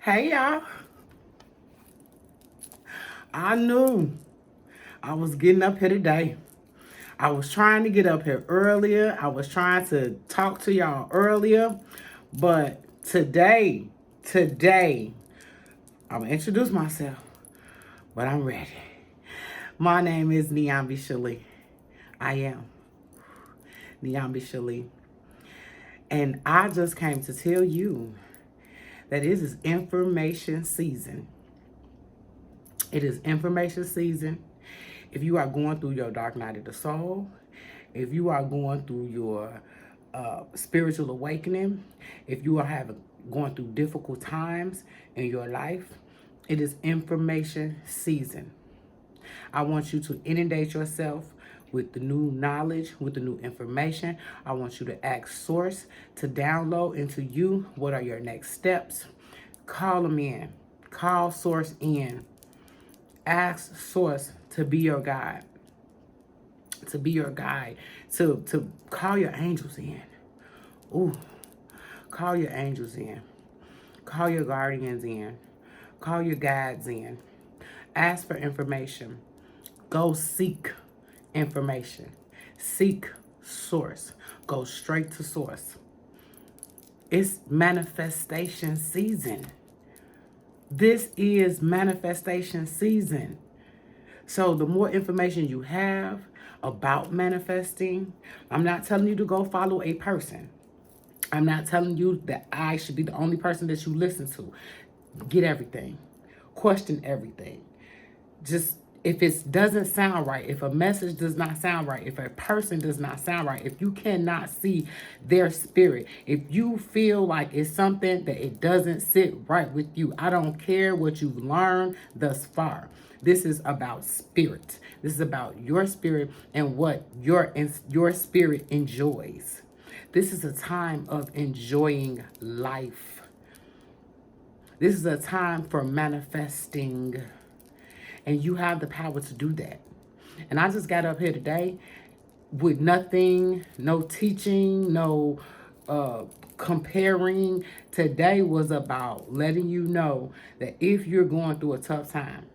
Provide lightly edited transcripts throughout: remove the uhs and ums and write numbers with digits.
Hey y'all, I knew I was getting up here today. I was trying to get up here earlier. I was trying to talk to y'all earlier. But today, I'm going to introduce myself, but I'm ready. My name is Niambi Shali. I am Niambi Shali. And I just came to tell you that it is information season. It is information season. If you are going through your dark night of the soul, if you are going through your spiritual awakening, if you are going through difficult times in your life, it is information season. I want you to inundate yourself with the new knowledge, with the new information. I want you to ask Source to download into you what are your next steps. Call them in. Call Source in. Ask Source to be your guide. To be your guide. To call your angels in. Ooh. Call your angels in. Call your guardians in. Call your guides in. Ask for information. Go seek information. Seek Source. Go straight to Source. It's manifestation season. This is manifestation season. So the more information you have about manifesting, I'm not telling you to go follow a person. I'm not telling you that I should be the only person that you listen to. Get everything. Question everything. Just if it doesn't sound right, if a message does not sound right, if a person does not sound right, if you cannot see their spirit, if you feel like it's something that it doesn't sit right with you, I don't care what you've learned thus far. This is about spirit. This is about your spirit and what your spirit enjoys. This is a time of enjoying life. This is a time for manifesting. And you have the power to do that. And I just got up here today with nothing, no teaching, no comparing. Today was about letting you know that if you're going through a tough time,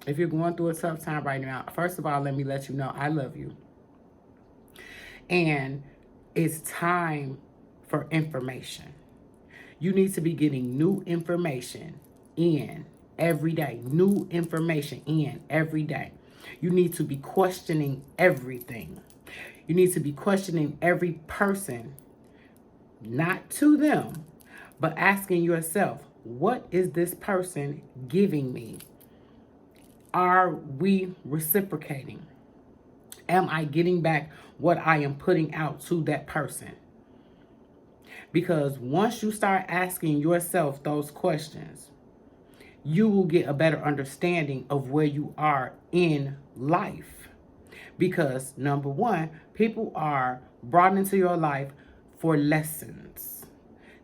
if you're going through a tough time right now, first of all, let me let you know I love you. And it's time for information. You need to be getting new information in every day. New information in every day. You need to be questioning everything. You need to be questioning every person, not to them, but asking yourself, what is this person giving me? Are we reciprocating? Am I getting back what I am putting out to that person? Because once you start asking yourself those questions, you will get a better understanding of where you are in life. Because number one, people are brought into your life for lessons,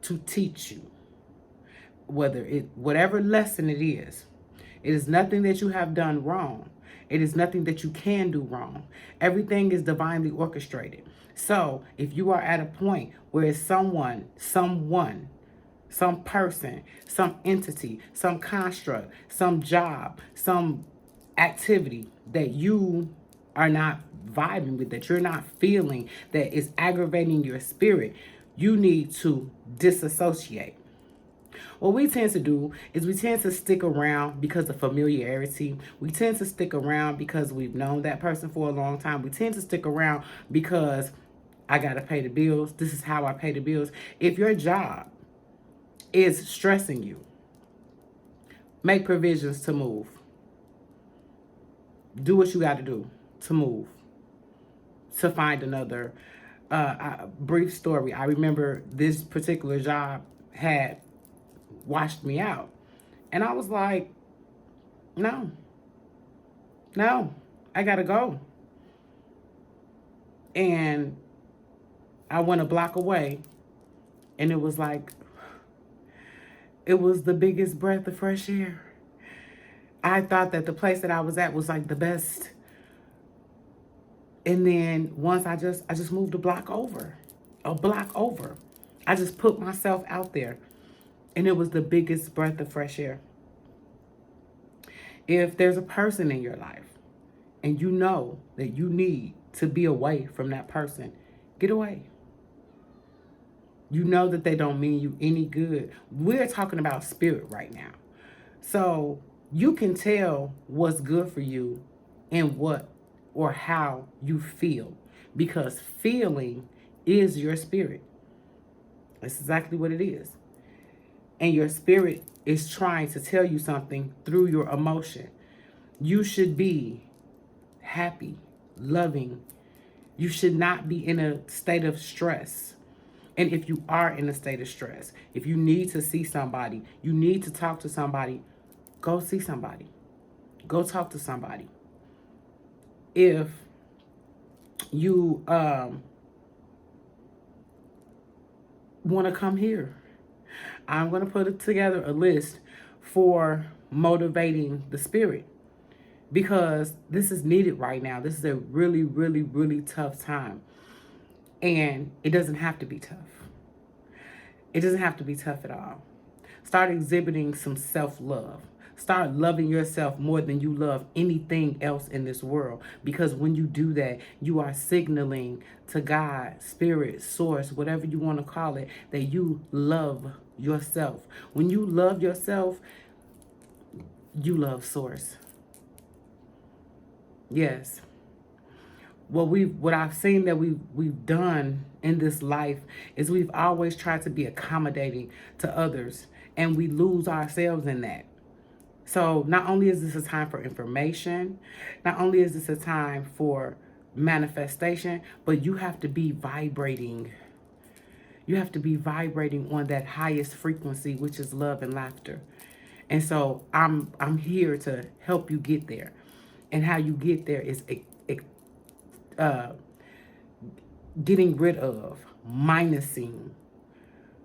to teach you. Whatever lesson it is nothing that you have done wrong. It is nothing that you can do wrong. Everything is divinely orchestrated. So if you are at a point where it's someone, some person, some entity, some construct, some job, some activity that you are not vibing with, that you're not feeling, that is aggravating your spirit, you need to disassociate. What we tend to do is we tend to stick around because of familiarity. We tend to stick around because we've known that person for a long time. We tend to stick around because I got to pay the bills. This is how I pay the bills. If your job is stressing you, make provisions to move. Do what you got to do to move, to find another. Brief story. I remember this particular job had washed me out. And I was like, no, I got to go. And I went a block away, and it was like, it was the biggest breath of fresh air. I thought that the place that I was at was like the best. And then once I just moved a block over. I just put myself out there. And it was the biggest breath of fresh air. If there's a person in your life and you know that you need to be away from that person, get away. You know that they don't mean you any good. We're talking about spirit right now. So you can tell what's good for you and what or how you feel, because feeling is your spirit. That's exactly what it is. And your spirit is trying to tell you something through your emotion. You should be happy, loving. You should not be in a state of stress. And if you are in a state of stress, if you need to see somebody, you need to talk to somebody, go see somebody. Go talk to somebody. If you want to come here, I'm going to put together a list for motivating the spirit, because this is needed right now. This is a really, really, really tough time. And it doesn't have to be tough. It doesn't have to be tough at all. Start exhibiting some self-love. Start loving yourself more than you love anything else in this world. Because when you do that, you are signaling to God, spirit, source, whatever you want to call it, that you love yourself. When you love yourself, you love source. Yes. What I've seen that we've done in this life is we've always tried to be accommodating to others, and we lose ourselves in that. So not only is this a time for information, not only is this a time for manifestation, but you have to be vibrating. You have to be vibrating on that highest frequency, which is love and laughter. And so I'm here to help you get there. And how you get there is getting rid of, minusing,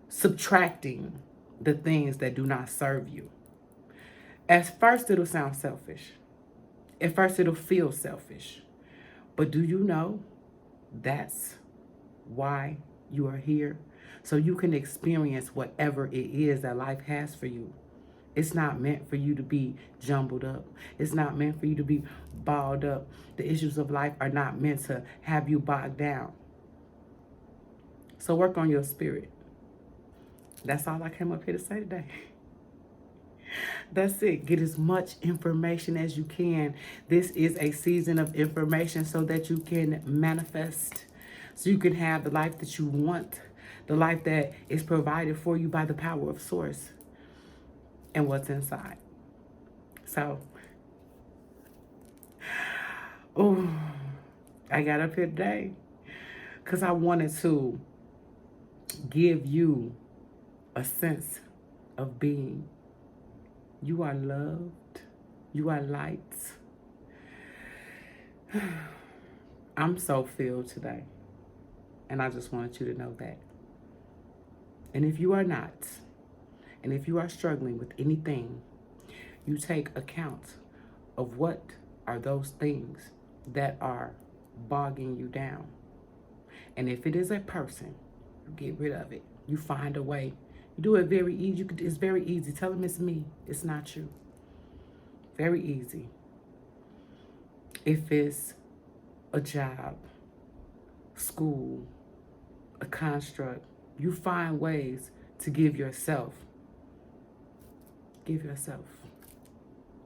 subtracting the things that do not serve you. At first, it'll sound selfish. At first, it'll feel selfish. But do you know that's why you are here? So you can experience whatever it is that life has for you. It's not meant for you to be jumbled up. It's not meant for you to be balled up. The issues of life are not meant to have you bogged down. So work on your spirit. That's all I came up here to say today. That's it. Get as much information as you can. This is a season of information so that you can manifest. So you can have the life that you want. The life that is provided for you by the power of source and what's inside. So, I got up here today because I wanted to give you a sense of being. You are loved. You are light. I'm so filled today. And I just wanted you to know that. And if you are not, and if you are struggling with anything, you take account of what are those things that are bogging you down. And if it is a person, you get rid of it. You find a way. You do it very easy. It's very easy. Tell them it's me. It's not you. Very easy. If it's a job, school, a construct, you find ways to give yourself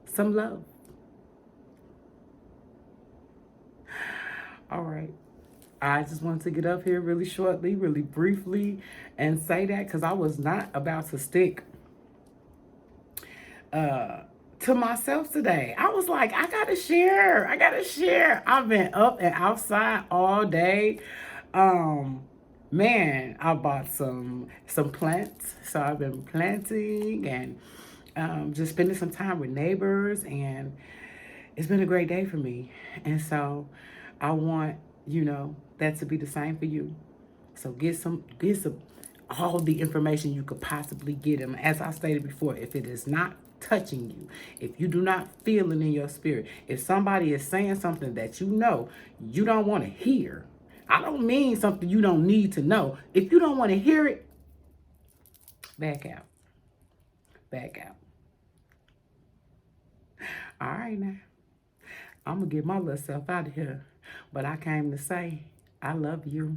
some love. All right. I just wanted to get up here really shortly, really briefly, and say that because I was not about to stick to myself today. I was like, I gotta share. I've been up and outside all day. Man, I bought some plants, so I've been planting and just spending some time with neighbors, and it's been a great day for me. And so I want, that to be the same for you. So get some all the information you could possibly get. And as I stated before, if it is not touching you, if you do not feel it in your spirit, if somebody is saying something that you don't want to hear, I don't mean something you don't need to know. If you don't want to hear it, back out. back out. All right now. I'm going to get my little self out of here. But I came to say, I love you.